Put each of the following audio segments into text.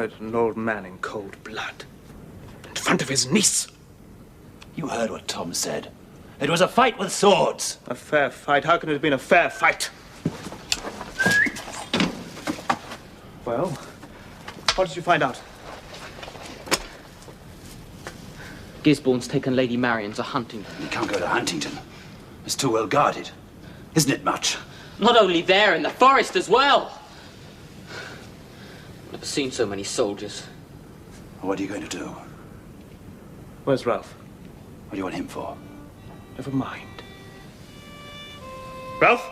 murdered an old man in cold blood. In front of his niece. You heard what Tom said. It was a fight with swords. A fair fight? How can it have been a fair fight? Well, what did you find out? Gisborne's taken Lady Marian to Huntingdon. You can't go to Huntingdon. It's too well guarded. Isn't it much? Not only there, in the forest as well. I've never seen so many soldiers. What are you going to do? Where's Ralph? What do you want him for? Never mind. Ralph?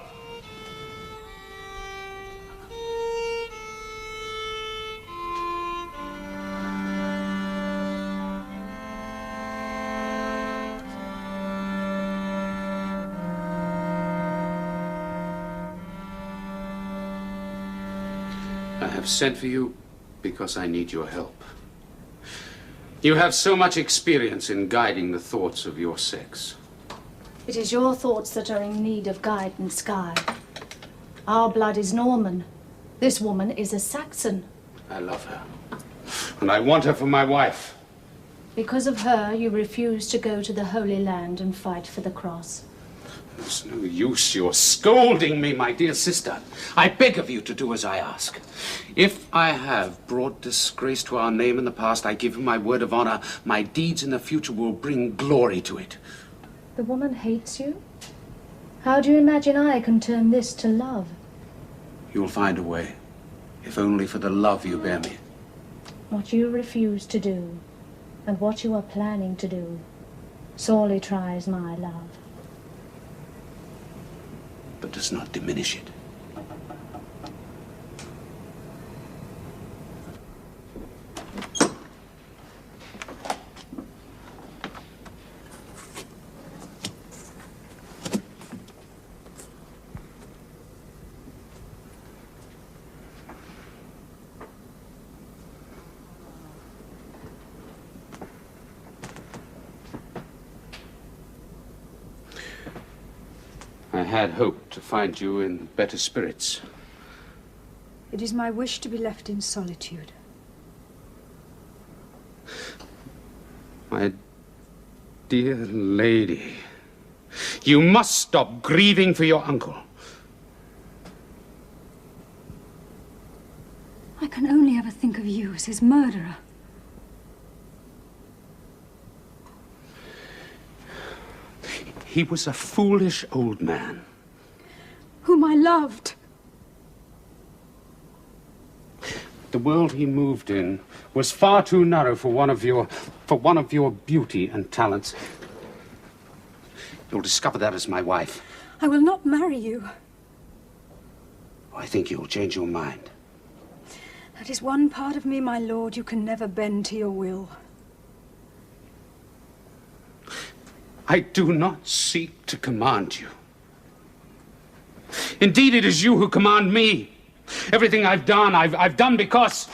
I have sent for you because I need your help. You have so much experience in guiding the thoughts of your sex. It is your thoughts that are in need of guidance, Guy. Our blood is Norman. This woman is a Saxon. I love her. And I want her for my wife. Because of her, you refuse to go to the Holy Land and fight for the cross. There's no use your scolding me, my dear sister. I beg of you to do as I ask. If I have brought disgrace to our name in the past, I give you my word of honor, my deeds in the future will bring glory to it. The woman hates you? How do you imagine I can turn this to love? You'll find a way, if only for the love you bear me. What you refuse to do, and what you are planning to do, sorely tries my love. But does not diminish it. I had hoped to find you in better spirits. It is my wish to be left in solitude. My dear lady, you must stop grieving for your uncle. I can only ever think of you as his murderer. He was a foolish old man. Whom I loved. The world he moved in was far too narrow for one of your beauty and talents. You'll discover that as my wife. I will not marry you. I think you'll change your mind. That is one part of me, my lord, you can never bend to your will. I do not seek to command you. Indeed, it is you who command me. Everything I've done, I've done because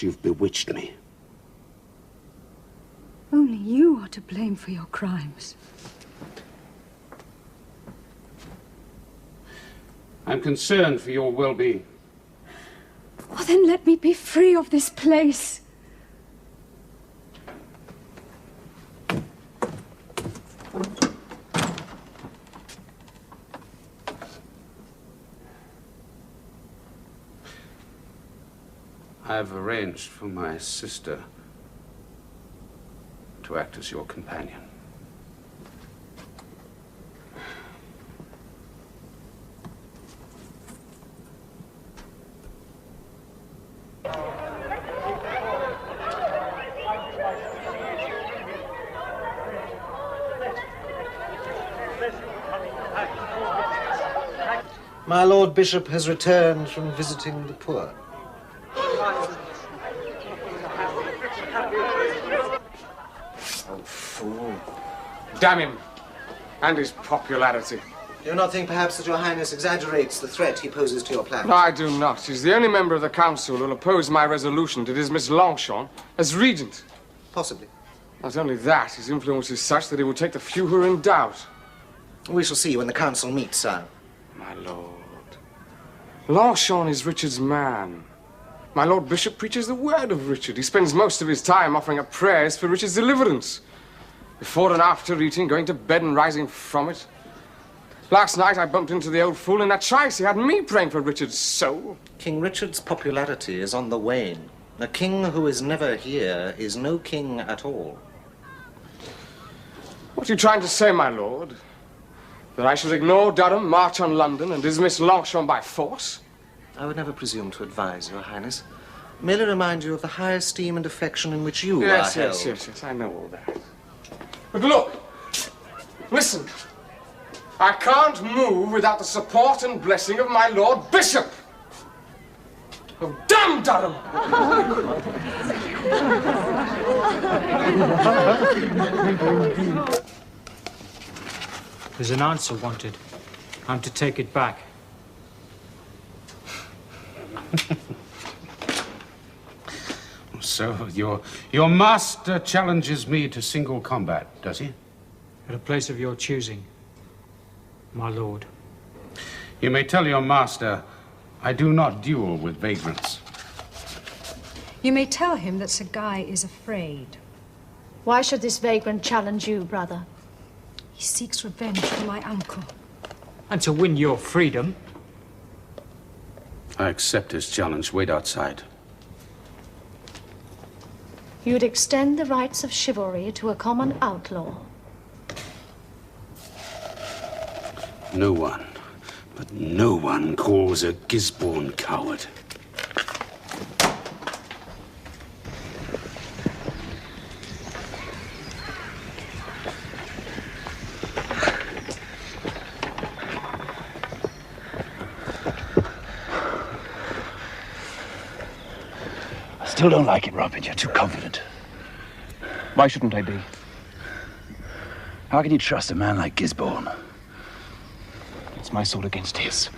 you've bewitched me. Only you are to blame for your crimes. I'm concerned for your well-being. Oh, then let me be free of this place. I've arranged for my sister to act as your companion. My Lord Bishop has returned from visiting the poor. Oh, fool. Damn him. And his popularity. Do you not think perhaps that your highness exaggerates the threat he poses to your plans? No, I do not. He's the only member of the council who'll oppose my resolution to dismiss Longchamp as regent. Possibly. Not only that, his influence is such that he will take the few who are in doubt. We shall see when the council meets, sire. My lord, Longchamp is Richard's man. My Lord Bishop preaches the word of Richard. He spends most of his time offering up prayers for Richard's deliverance. Before and after eating, going to bed and rising from it. Last night I bumped into the old fool in that trice. He had me praying for Richard's soul. King Richard's popularity is on the wane. A king who is never here is no king at all. What are you trying to say, my lord? That I should ignore Durham, march on London, and dismiss Longchamp by force? I would never presume to advise, Your Highness. Merely remind you of the high esteem and affection in which you are held. Yes, I know all that. But look, listen. I can't move without the support and blessing of my Lord Bishop. Oh, damn Durham! There's an answer wanted. I'm to take it back. So, your master challenges me to single combat, does he? At a place of your choosing, my lord. You may tell your master I do not duel with vagrants. You may tell him that Sir Guy is afraid. Why should this vagrant challenge you, brother? He seeks revenge for my uncle. And to win your freedom. I accept his challenge. Wait outside. You'd extend the rights of chivalry to a common outlaw. No one, but no one calls a Gisborne coward. Still don't like it, Robin. You're too confident. Why shouldn't I be? How can you trust a man like Gisborne? It's my sword against his.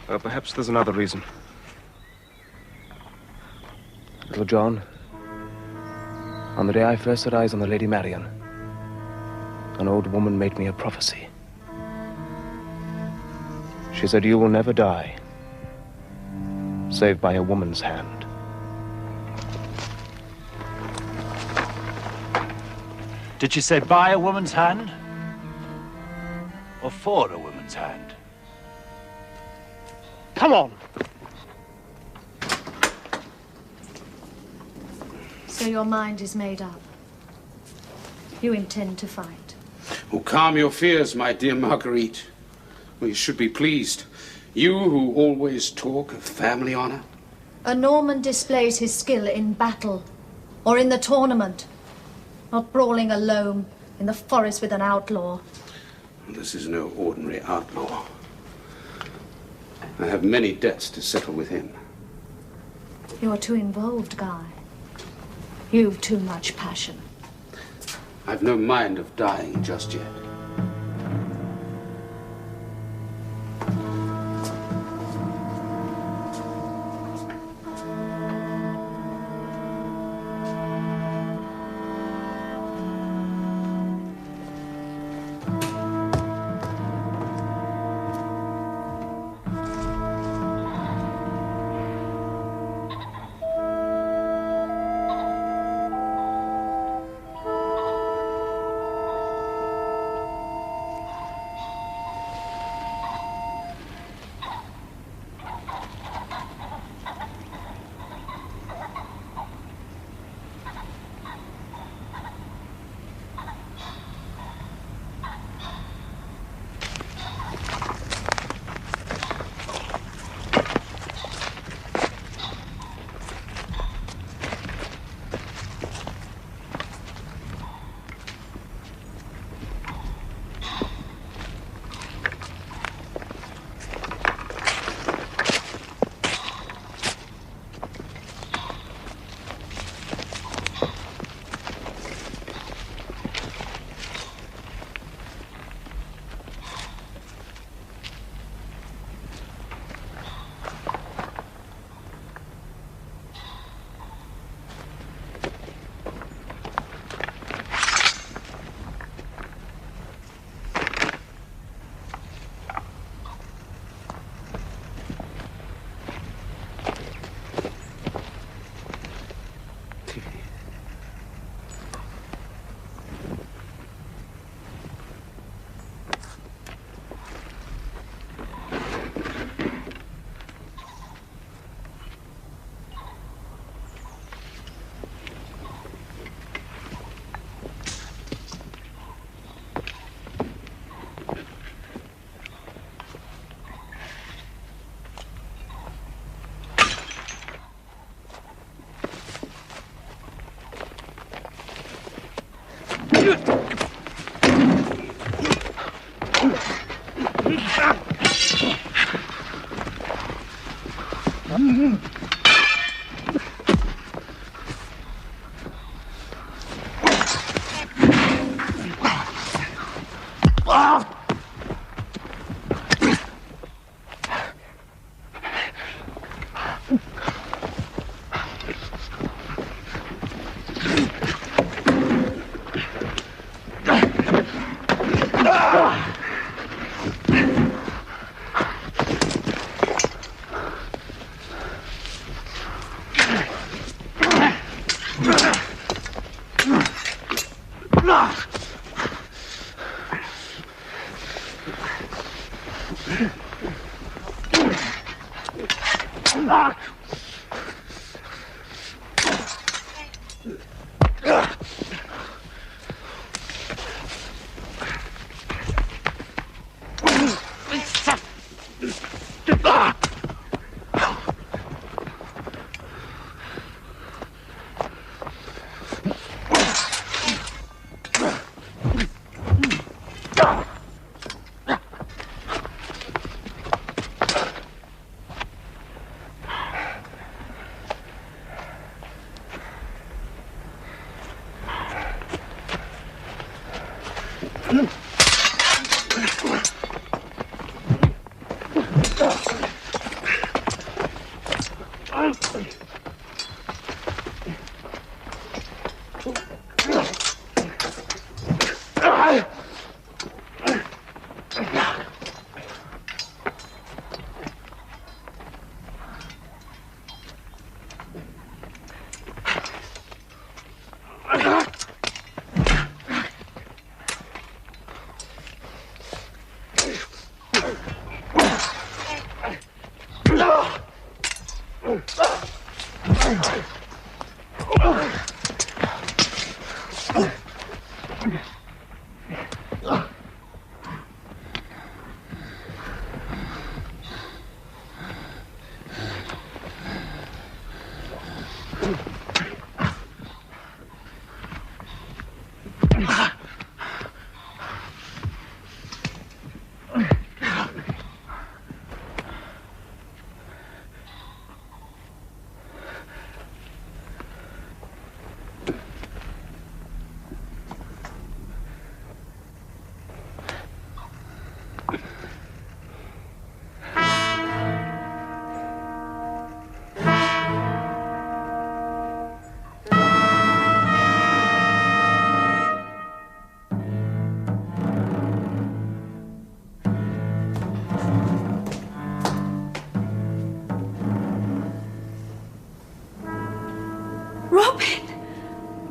Perhaps there's another reason. Little John, on the day I first set eyes on the Lady Marian, an old woman made me a prophecy. She said, "You will never die, save by a woman's hand." Did she say by a woman's hand? Or for a woman's hand? Come on! So your mind is made up. You intend to fight. Oh, calm your fears, my dear Marguerite. Well, you should be pleased. You who always talk of family honor. A Norman displays his skill in battle or in the tournament, not brawling alone in the forest with an outlaw. This is no ordinary outlaw. I have many debts to settle with him. You're too involved, Guy. You've too much passion. I've no mind of dying just yet.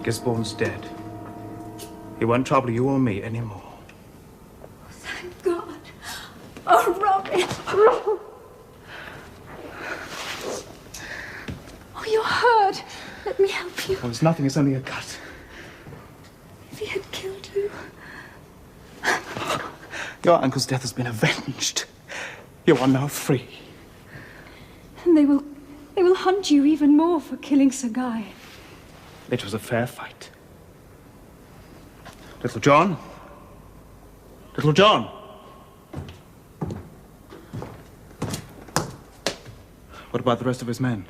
Gisborne's dead. He won't trouble you or me anymore. Thank God. Oh, Robin. Oh, you're hurt. Let me help you. Well, it's nothing. It's only a cut. If he had killed you... Your uncle's death has been avenged. You are now free. And they will hunt you even more for killing Sir Guy. It was a fair fight. Little John? Little John? What about the rest of his men?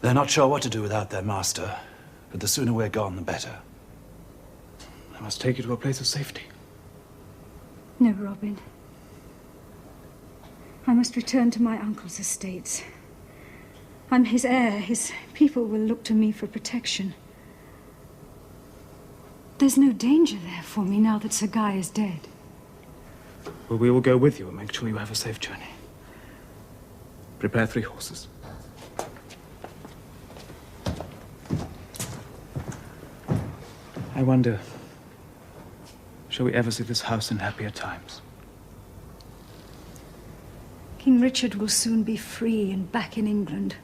They're not sure what to do without their master, but the sooner we're gone, the better. I must take you to a place of safety. No, Robin. I must return to my uncle's estates. I'm his heir. His people will look to me for protection. There's no danger there for me now that Sir Guy is dead. Well, we will go with you and make sure you have a safe journey. Prepare 3 horses. I wonder, shall we ever see this house in happier times? King Richard will soon be free and back in England.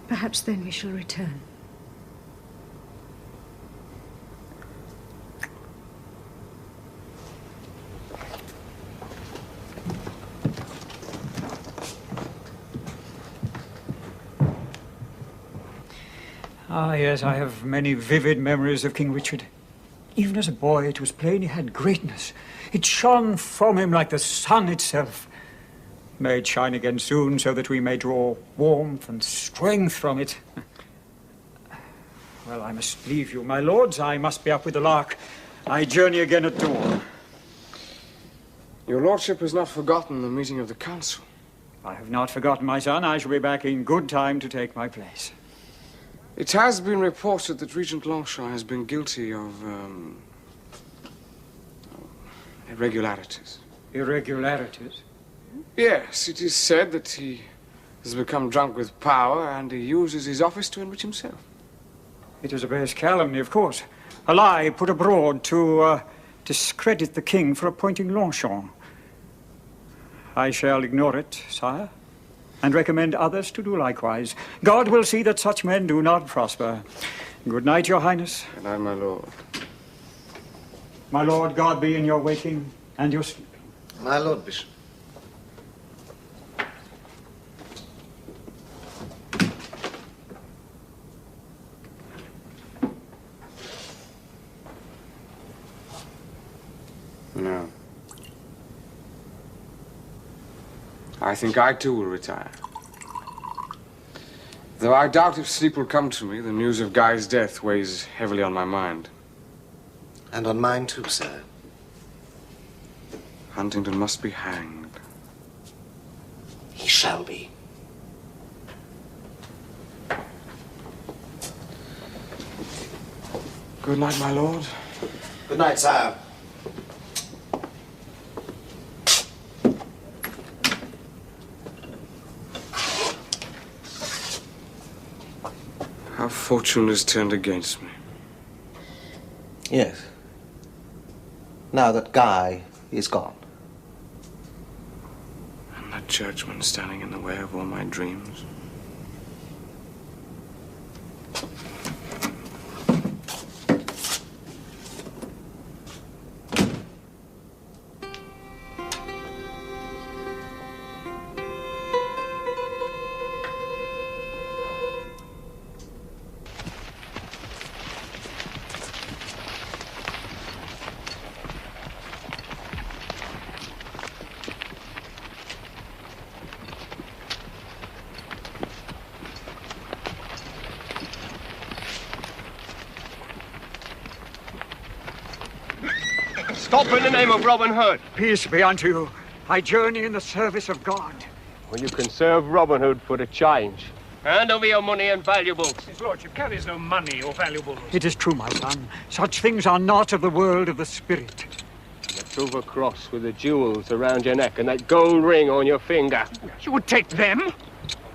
Perhaps then we shall return. Ah, yes, I have many vivid memories of King Richard. Even as a boy, it was plain he had greatness. It shone from him like the sun itself. May it shine again soon, so that we may draw warmth and strength from it. Well, I must leave you, my lords. I must be up with the lark. I journey again at dawn. Your lordship has not forgotten the meeting of the council. I have not forgotten, my son. I shall be back in good time to take my place. It has been reported that Regent Longchamp has been guilty of irregularities. Irregularities? Yes, it is said that he has become drunk with power and he uses his office to enrich himself. It is a base calumny, of course. A lie put abroad to discredit the king for appointing Longchamp. I shall ignore it, sire, and recommend others to do likewise. God will see that such men do not prosper. Good night, your highness. Good night, my lord. My lord, God be in your waking and your sleeping. My lord Bishop. No. I think I too will retire. Though I doubt if sleep will come to me, the news of Guy's death weighs heavily on my mind. And on mine too, sir. Huntingdon must be hanged. He shall be. Good night, my lord. Good night, sire. How fortune has turned against me. Yes. Now that Guy is gone. And that churchman standing in the way of all my dreams. Stop in the name of Robin Hood. Peace be unto you. I journey in the service of God. Well, you can serve Robin Hood for the change. Hand over your money and valuables. His lordship carries no money or valuables. It is true, my son. Such things are not of the world of the spirit. That silver cross with the jewels around your neck and that gold ring on your finger. You would take them?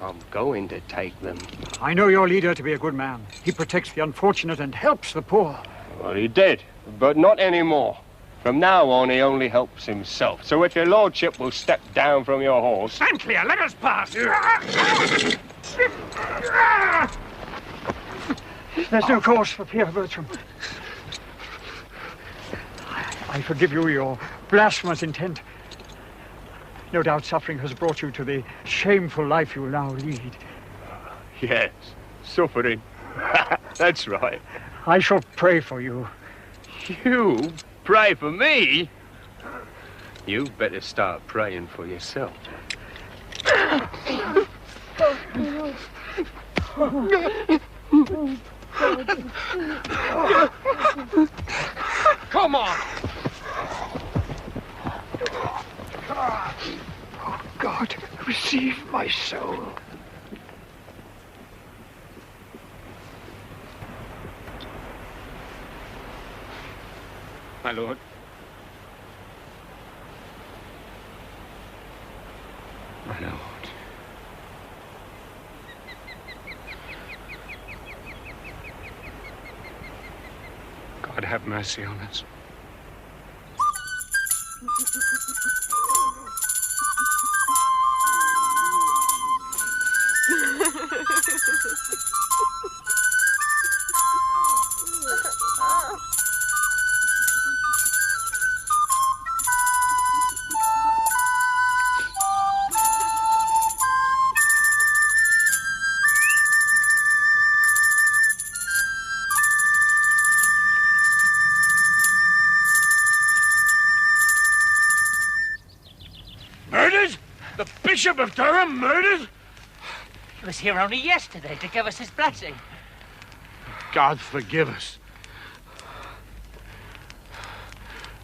I'm going to take them. I know your leader to be a good man. He protects the unfortunate and helps the poor. Well, he did, but not anymore. From now on, he only helps himself. So if your lordship will step down from your horse... Stand clear, let us pass. There's no cause for fear, Bertram. I forgive you your blasphemous intent. No doubt suffering has brought you to the shameful life you now lead. Yes, suffering. That's right. I shall pray for you. You pray for me? You better start praying for yourself. Come on! Oh, God, receive my soul. My lord. My lord. God have mercy on us. The Bishop of Durham murdered? He was here only yesterday to give us his blessing. God forgive us.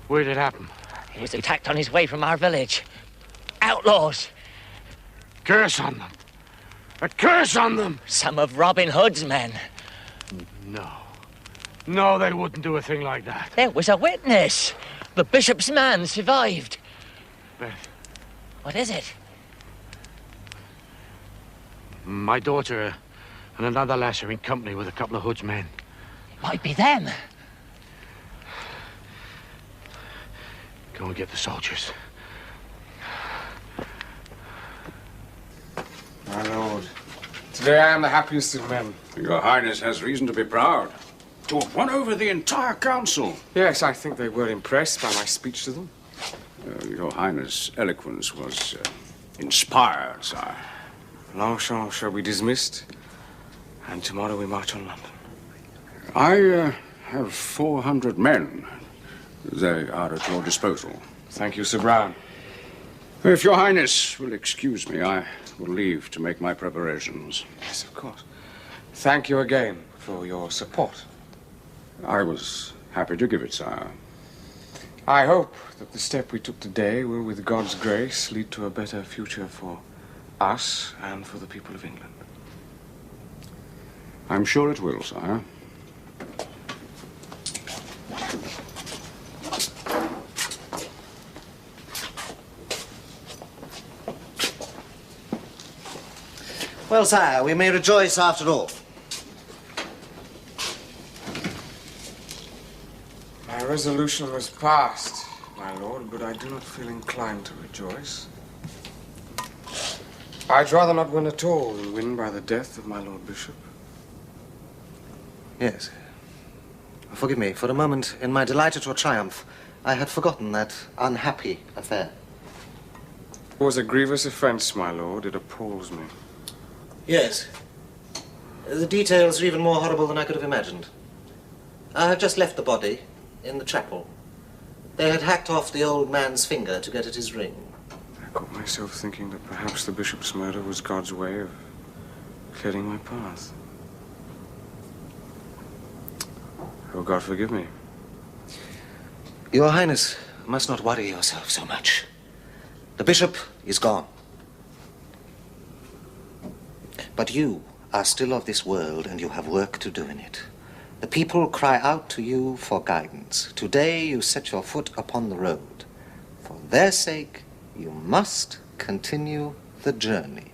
Where did it happen? He was attacked on his way from our village. Outlaws. Curse on them. A curse on them. Some of Robin Hood's men. No. No, they wouldn't do a thing like that. There was a witness. The bishop's man survived. Beth. What is it? My daughter and another lass are in company with a couple of Hood's men. It might be them. Go and get the soldiers. My lord, today I am the happiest of men. Your Highness has reason to be proud. To have won over the entire council. Yes, I think they were impressed by my speech to them. Your Highness' eloquence was inspired, sire. Longchamp shall be dismissed, and tomorrow we march on London. I have 400 men. They are at your disposal. Thank you, Sir Brown. If your Highness will excuse me, I will leave to make my preparations. Yes, of course. Thank you again for your support. I was happy to give it, sire. I hope that the step we took today will, with God's grace, lead to a better future for us and for the people of England. I'm sure it will, sire. Well, sire, we may rejoice after all. My resolution was passed, my lord, but I do not feel inclined to rejoice. I'd rather not win at all than win by the death of my Lord Bishop. Yes. Forgive me, for a moment, in my delight at your triumph, I had forgotten that unhappy affair. It was a grievous offense, my lord. It appalls me. Yes. The details are even more horrible than I could have imagined. I had just left the body in the chapel. They had hacked off the old man's finger to get at his ring. I caught myself thinking that perhaps the bishop's murder was God's way of clearing my path. Oh, God forgive me. Your Highness must not worry yourself so much. The bishop is gone. But you are still of this world, and you have work to do in it. The people cry out to you for guidance. Today you set your foot upon the road. For their sake, you must continue the journey.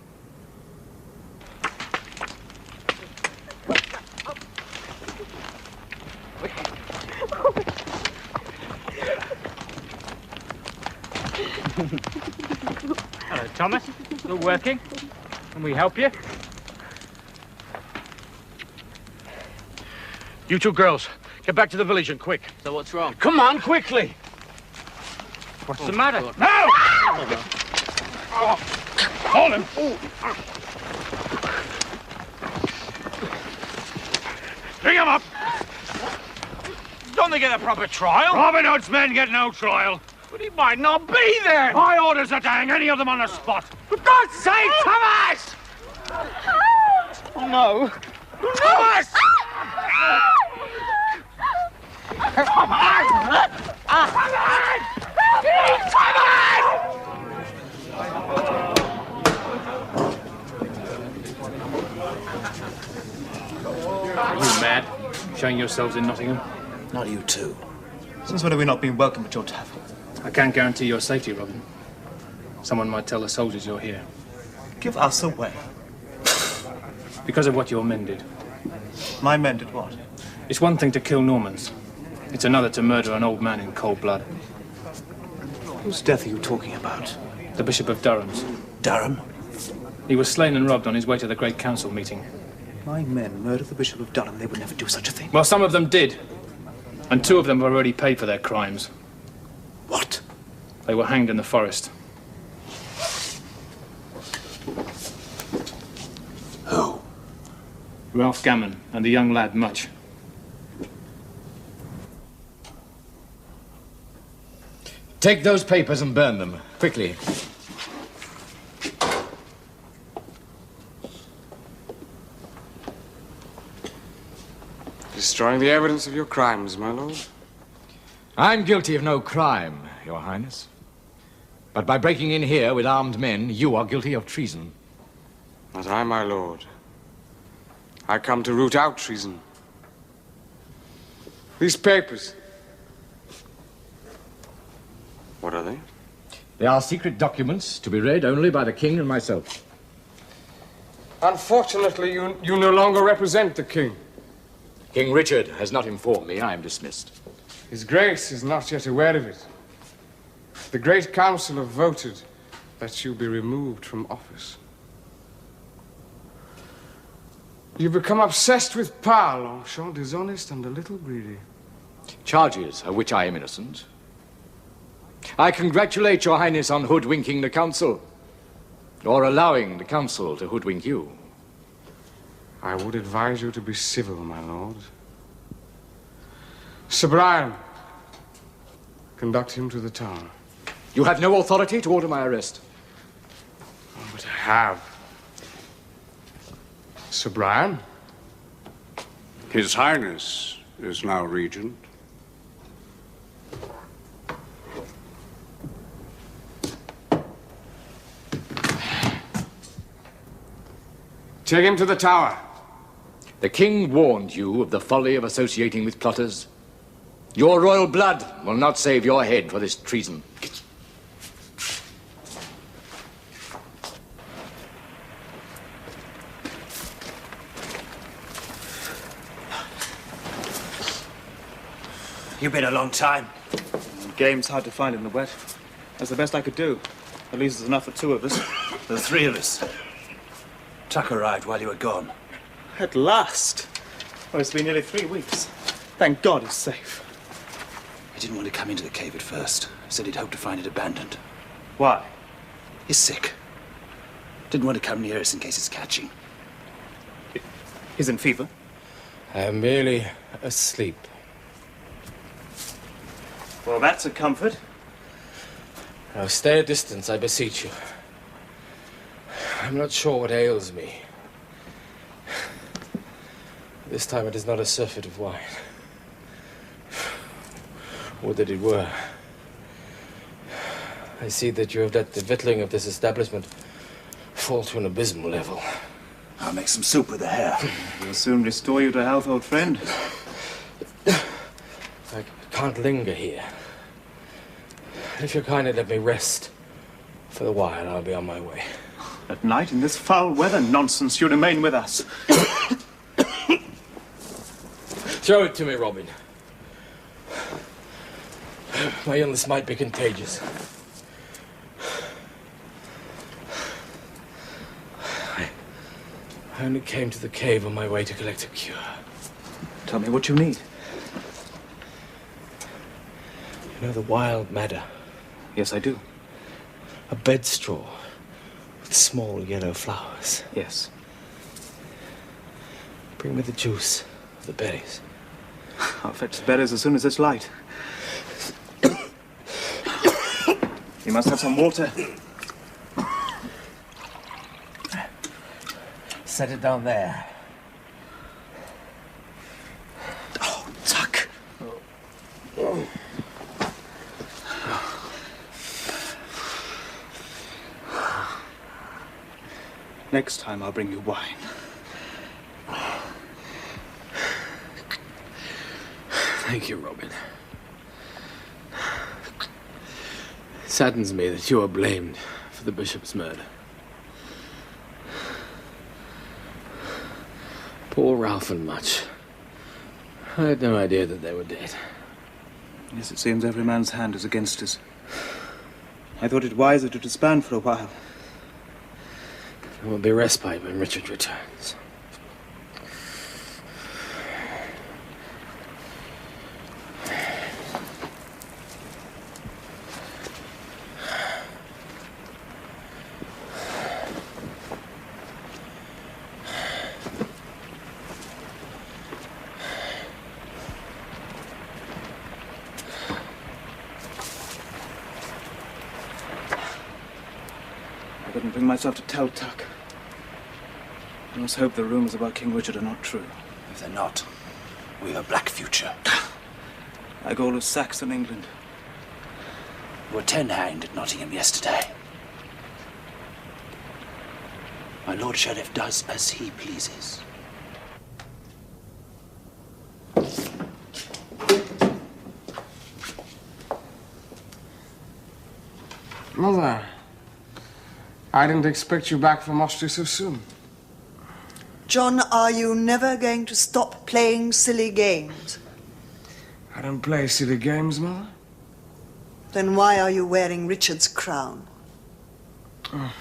Hello, Thomas. Still working? Can we help you? You two girls, get back to the village and quick. So what's wrong? Come on, quickly! What's the matter? God. No! Oh, hold him! Bring him up! Don't they get a proper trial? Robin Hood's men get no trial. But he might not be there! My orders are to hang any of them on the spot. For God's sake, Thomas! Oh, no. Thomas! Are you mad? Showing yourselves in Nottingham? Not you two. Since when have we not been welcome at your tavern? I can't guarantee your safety, Robin. Someone might tell the soldiers you're here. Give us away. Because of what your men did. My men did what? It's one thing to kill Normans. It's another to murder an old man in cold blood. Whose death are you talking about? The Bishop of Durham's. Durham? He was slain and robbed on his way to the great council meeting. My men murdered the Bishop of Durham. They would never do such a thing. Well, some of them did. And 2 of them have already paid for their crimes. What? They were hanged in the forest. Who? Ralph Gammon and the young lad Much. Take those papers and burn them, quickly. destroying the evidence of your crimes, my lord. I'm guilty of no crime, Your Highness. But by breaking in here with armed men, you are guilty of treason. Not I, my lord. I come to root out treason. These papers. What are they? They are secret documents to be read only by the king and myself. Unfortunately, you no longer represent the king. King Richard has not informed me. I am dismissed. His Grace is not yet aware of it. The Great Council have voted that you be removed from office. You've become obsessed with power, Longchamp, dishonest and a little greedy. Charges of which I am innocent. I congratulate Your Highness on hoodwinking the council, or allowing the council to hoodwink you. I would advise you to be civil, my lord. Sir Brian, conduct him to the tower. You have no authority to order my arrest. Oh, but I have. Sir Brian? His Highness is now regent. Take him to the tower. The king warned you of the folly of associating with plotters. Your royal blood will not save your head for this treason. You've been a long time. Game's hard to find in the wet. That's the best I could do. At least there's enough for two of us. The three of us. Tuck arrived while you were gone. At last! Oh, it's been nearly 3 weeks. Thank God he's safe. He didn't want to come into the cave at first. He said he'd hoped to find it abandoned. Why? He's sick. Didn't want to come near us in case it's catching. He's in fever? I'm merely asleep. Well, that's a comfort. Now stay a distance, I beseech you. I'm not sure what ails me. This time it is not a surfeit of wine. Would that it were. I see that you have let the victualling of this establishment fall to an abysmal level. I'll make some soup with the hare. We'll soon restore you to health, old friend. I can't linger here. If you'll kindly let me rest for a while, I'll be on my way. At night, in this foul weather? Nonsense, you remain with us. Show it to me, Robin. My illness might be contagious. I only came to the cave on my way to collect a cure. Tell me what you need. You know the wild madder? Yes, I do. A bedstraw with small yellow flowers. Yes. Bring me the juice of the berries. I'll fetch the berries as soon as it's light. You must have some water. Set it down there. Oh, Tuck. Oh. Next time I'll bring you wine. Thank you, Robin. It saddens me that you are blamed for the bishop's murder. Poor Ralph and Much. I had no idea that they were dead. Yes, it seems every man's hand is against us. I thought it wiser to disband for a while. There will be respite when Richard returns. I couldn't bring myself to tell Tuck. I must hope the rumors about King Richard are not true. If they're not, We've a black future. Like all of Saxon England. There were 10 hanged at Nottingham yesterday. My Lord Sheriff does as he pleases. Mother, I didn't expect you back from Austria so soon. John, are you never going to stop playing silly games? I don't play silly games, Mother. Then why are you wearing Richard's crown? Oh.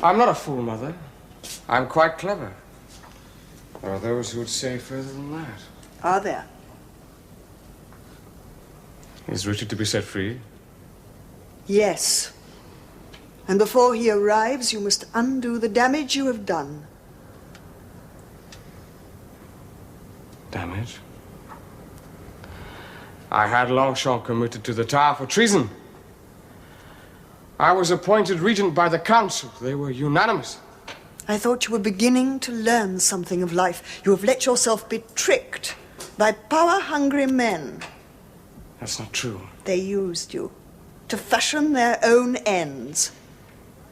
I'm not a fool, Mother. I'm quite clever. There are those who would say further than that. Are there? Is Richard to be set free? Yes. And before he arrives, you must undo the damage you have done. Damage? I had Longchamp committed to the Tower for treason. I was appointed regent by the council. They were unanimous. I thought you were beginning to learn something of life. You have let yourself be tricked by power-hungry men. That's not true. They used you to fashion their own ends.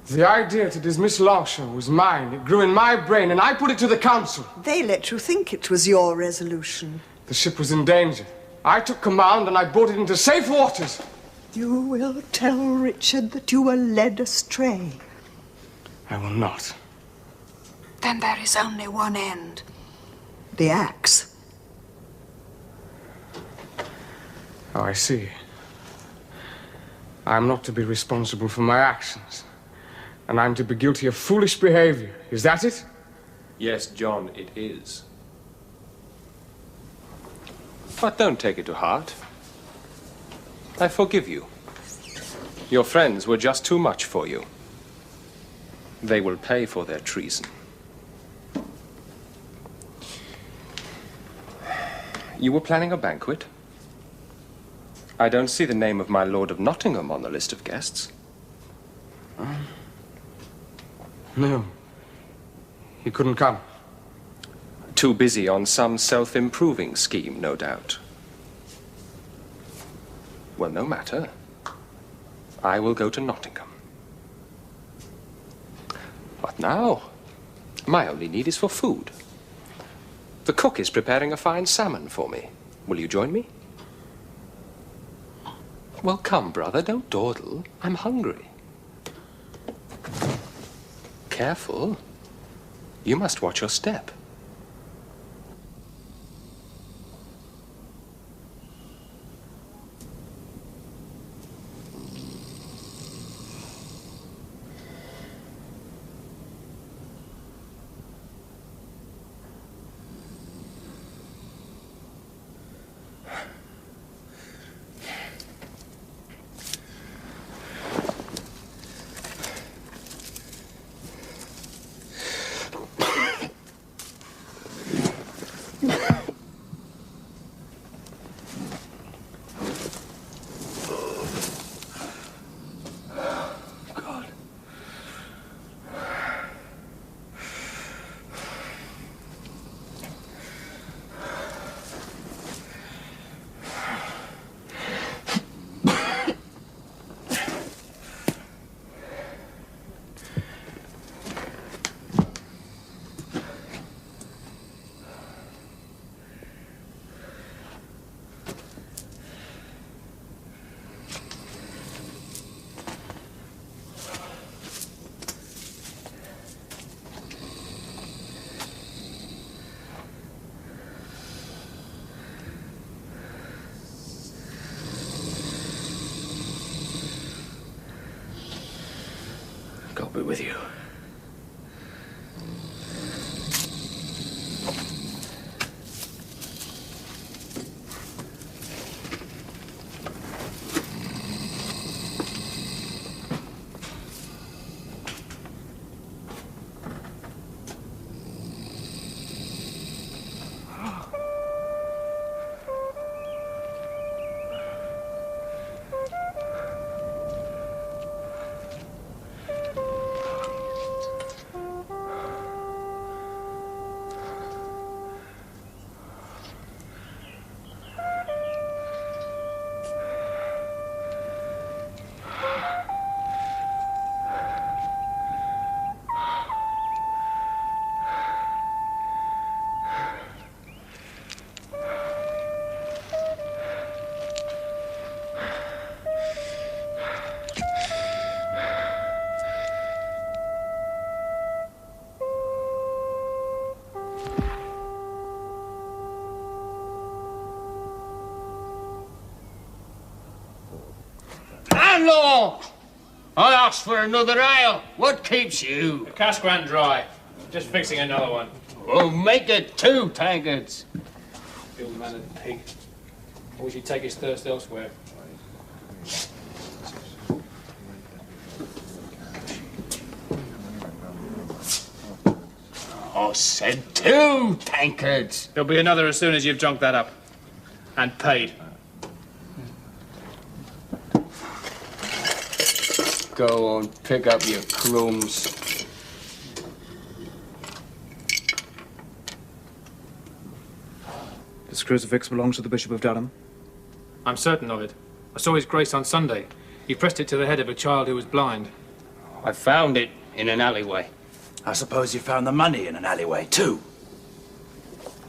The idea to dismiss Longchamp was mine. It grew in my brain, and I put it to the council. They let you think it was your resolution. The ship was in danger. I took command, and I brought it into safe waters. You will tell Richard that you were led astray. I will not. Then there is only one end. The axe. Oh, I see. I'm not to be responsible for my actions. And I'm to be guilty of foolish behavior. Is that it? Yes, John, it is. But don't take it to heart. I forgive you. Your friends were just too much for you. They will pay for their treason. You were planning a banquet? I don't see the name of my Lord of Nottingham on the list of guests. No. He couldn't come. Too busy on some self-improving scheme, no doubt. Well, no matter. I will go to Nottingham. What now? My only need is for food. The cook is preparing a fine salmon for me. Will you join me? Well, come, brother, don't dawdle. I'm hungry. Careful. You must watch your step. God be with you. Landlord! I asked for another ale. What keeps you? The cask ran dry. Just fixing another one. Oh, make it 2 tankards. Ill-mannered pig. Or we should take his thirst elsewhere. I said 2 tankards. There'll be another as soon as you've drunk that up. And paid. Go on, pick up your crumbs. This crucifix belongs to the Bishop of Durham? I'm certain of it. I saw his grace on Sunday. He pressed it to the head of a child who was blind. I found it in an alleyway. I suppose you found the money in an alleyway, too.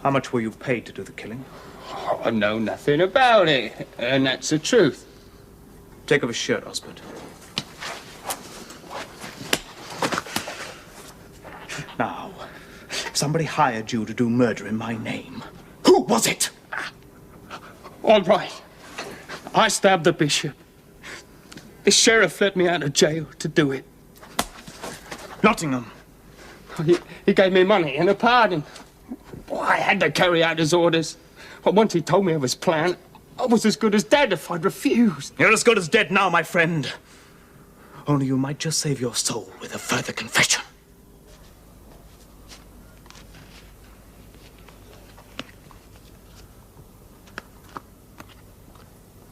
How much were you paid to do the killing? Oh, I know nothing about it, and that's the truth. Take off his shirt, Osbert. Now, somebody hired you to do murder in my name. Who was it? All right. I stabbed the bishop. The sheriff let me out of jail to do it. Nottingham. He gave me money and a pardon. I had to carry out his orders. But once he told me of his plan, I was as good as dead if I'd refused. You're as good as dead now, my friend. Only you might just save your soul with a further confession.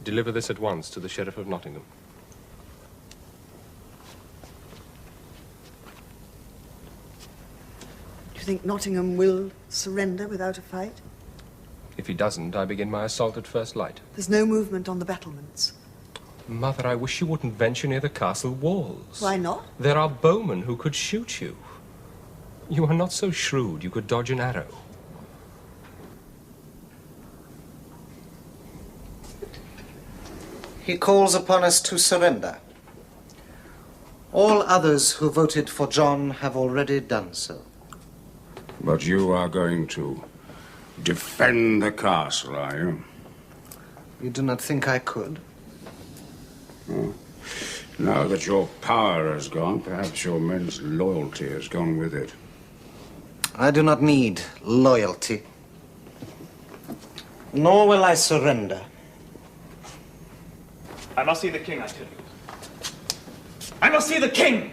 Deliver this at once to the Sheriff of Nottingham. Do you think Nottingham will surrender without a fight? If he doesn't, I begin my assault at first light. There's no movement on the battlements. Mother, I wish you wouldn't venture near the castle walls. Why not? There are bowmen who could shoot you. You are not so shrewd you could dodge an arrow. He calls upon us to surrender. All others who voted for John have already done so. But you are going to defend the castle, are you? You do not think I could? Oh. Now that your power has gone, perhaps your men's loyalty has gone with it. I do not need loyalty. Nor will I surrender. I must see the king, I tell you. I must see the king!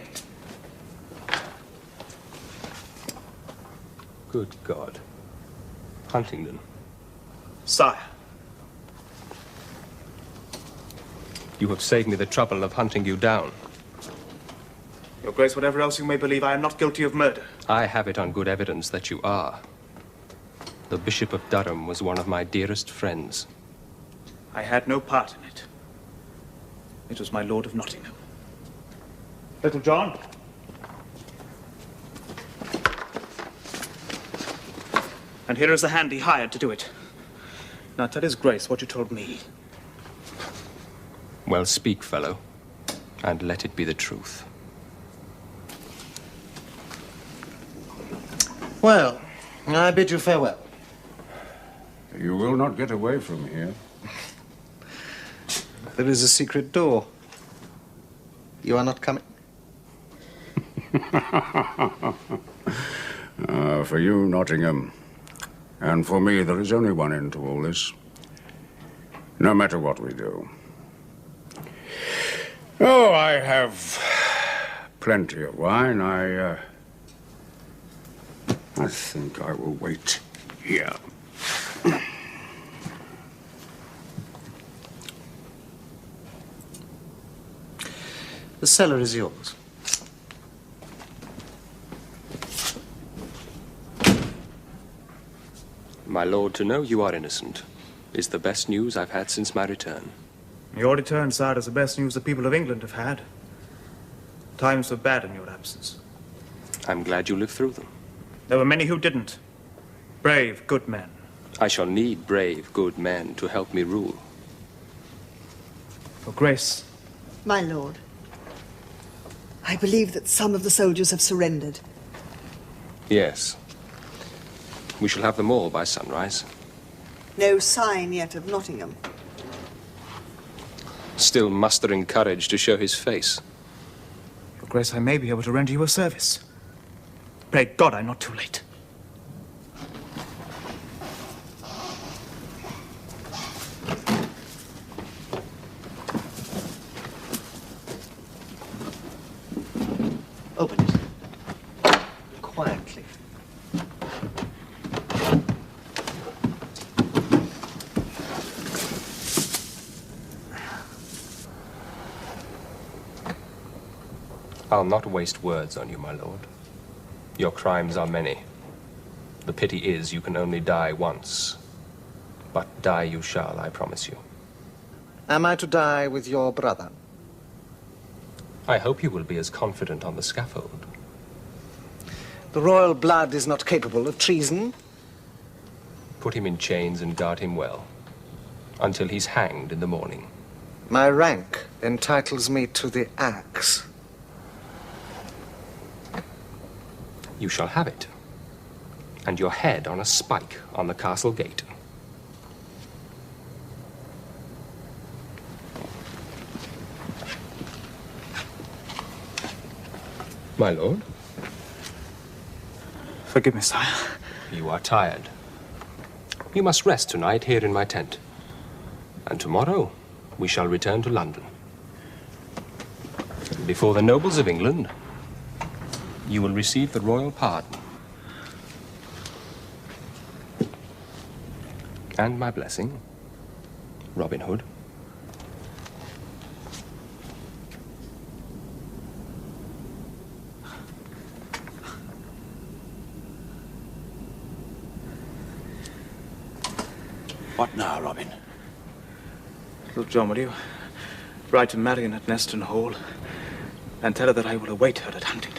Good God. Huntingdon. Sire. You have saved me the trouble of hunting you down. Your Grace, whatever else you may believe, I am not guilty of murder. I have it on good evidence that you are. The Bishop of Durham was one of my dearest friends. I had no part in it. It was my Lord of Nottingham. Little John? And here is the hand he hired to do it. Now tell his Grace what you told me. Well, speak, fellow, and let it be the truth. Well, I bid you farewell. You will not get away from here. There is a secret door. You are not coming? For you, Nottingham. And for me, there is only one end to all this. No matter what we do. Oh, I have plenty of wine. I think I will wait here. The cellar is yours. My lord, to know you are innocent is the best news I've had since my return. Your return, sire, is the best news the people of England have had. Times were bad in your absence. I'm glad you lived through them. There were many who didn't. Brave, good men. I shall need brave, good men to help me rule. Your Grace. My lord, I believe that some of the soldiers have surrendered. Yes. We shall have them all by sunrise. No sign yet of Nottingham. still mustering courage to show his face. Your Grace, I may be able to render you a service. Pray God I'm not too late. Open it. Quietly. I'll not waste words on you, my lord. Your crimes are many. The pity is you can only die once. But die you shall, I promise you. Am I to die with your brother? I hope you will be as confident on the scaffold. The royal blood is not capable of treason. Put him in chains and guard him well, until he's hanged in the morning. My rank entitles me to the axe. You shall have it, and your head on a spike on the castle gate. My lord? Forgive me, sire. You are tired. You must rest tonight here in my tent. And tomorrow, we shall return to London. Before the nobles of England, you will receive the royal pardon. And my blessing, Robin Hood. What now, Robin? Little John, will you write to Marian at Neston Hall and tell her that I will await her at Huntingdon?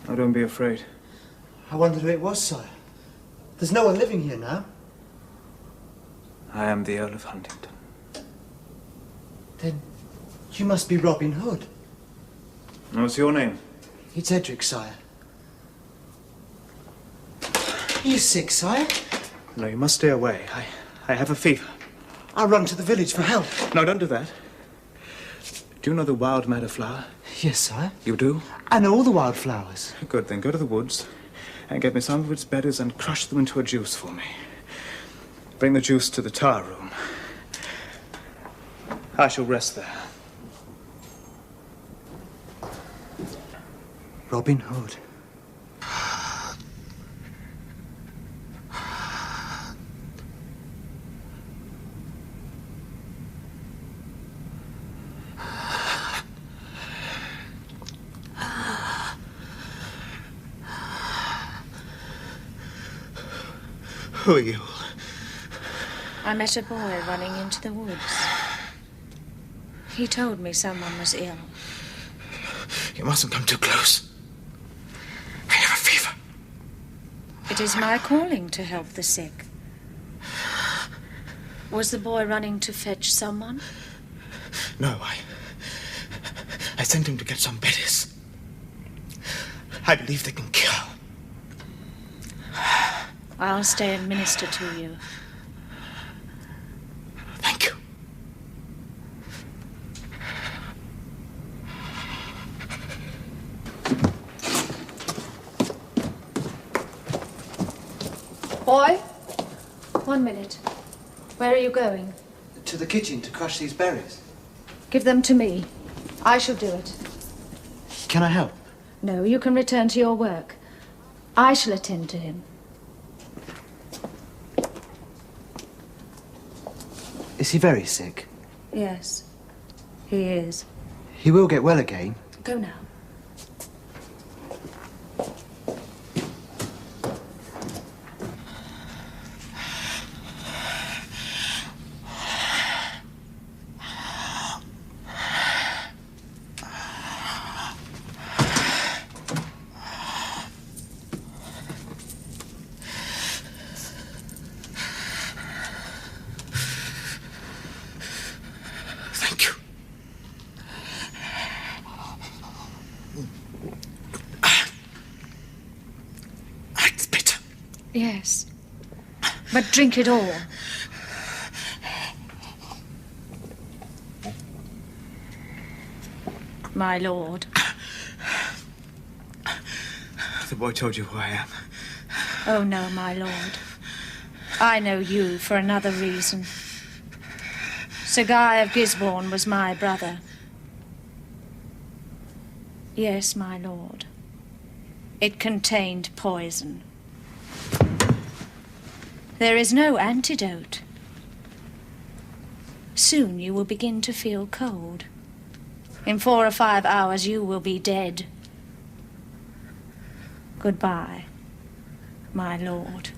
Oh, don't be afraid. I wondered who it was, sire. There's no one living here now. I am the Earl of Huntingdon. Then you must be Robin Hood. What's your name? It's Edric, sire. Are you sick, sire? No, you must stay away. I have a fever. I'll run to the village for help. No, don't do that. Do you know the wild madder flower? Yes, sire. You do? I know all the wildflowers. Good, then go to the woods and get me some of its berries and crush them into a juice for me. Bring the juice to the tower room. I shall rest there. Robin Hood. Who are you? I met a boy running into the woods. He told me someone was ill. You mustn't come too close. I have a fever. It is my calling to help the sick. Was the boy running to fetch someone? No, I sent him to get some berries. I believe they can cure. I'll stay and minister to you. Thank you. Boy, 1 minute. Where are you going? To the kitchen to crush these berries. Give them to me. I shall do it. Can I help? No, you can return to your work. I shall attend to him. Is he very sick? Yes, he is. He will get well again. Go now. Yes, but drink it all. My lord. The boy told you who I am. Oh, no, my lord. I know you for another reason. Sir Guy of Gisborne was my brother. Yes, my lord. It contained poison. There is no antidote. Soon you will begin to feel cold. In 4 or 5 hours you will be dead. Goodbye, my lord.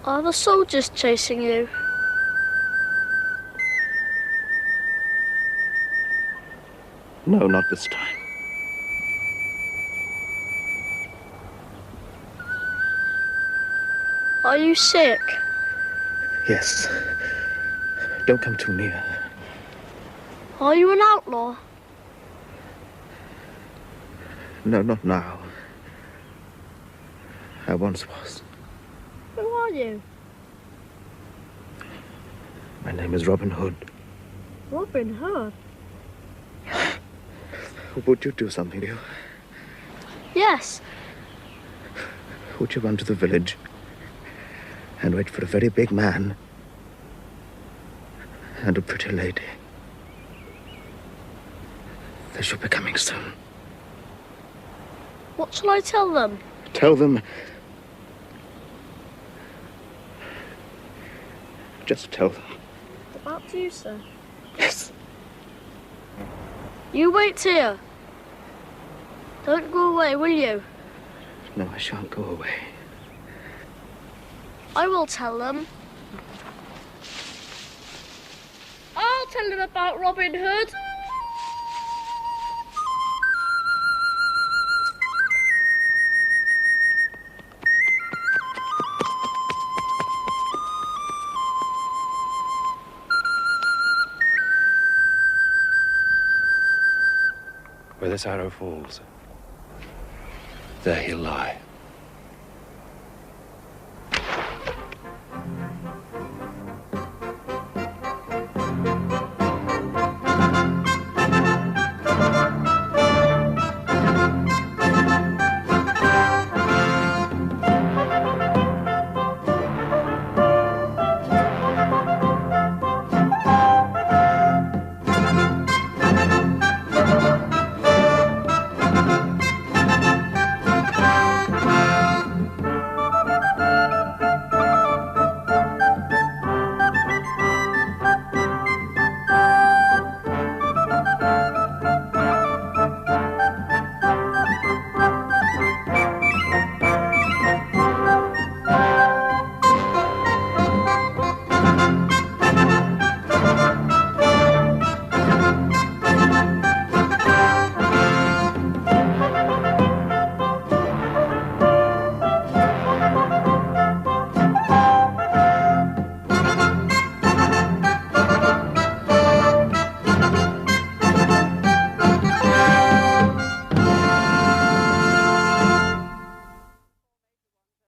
Are the soldiers chasing you? No, not this time. Are you sick? Yes. Don't come too near. Are you an outlaw? No, not now. I once was. Who are you? My name is Robin Hood. Robin Hood? Would you do something, dear? Yes. Would you run to the village and wait for a very big man and a pretty lady? They should be coming soon. What shall I tell them? Tell them... Just tell them. About you, sir? Yes. You wait here. Don't go away, will you? No, I shan't go away. I will tell them. I'll tell them about Robin Hood. Where this arrow falls, there he'll lie.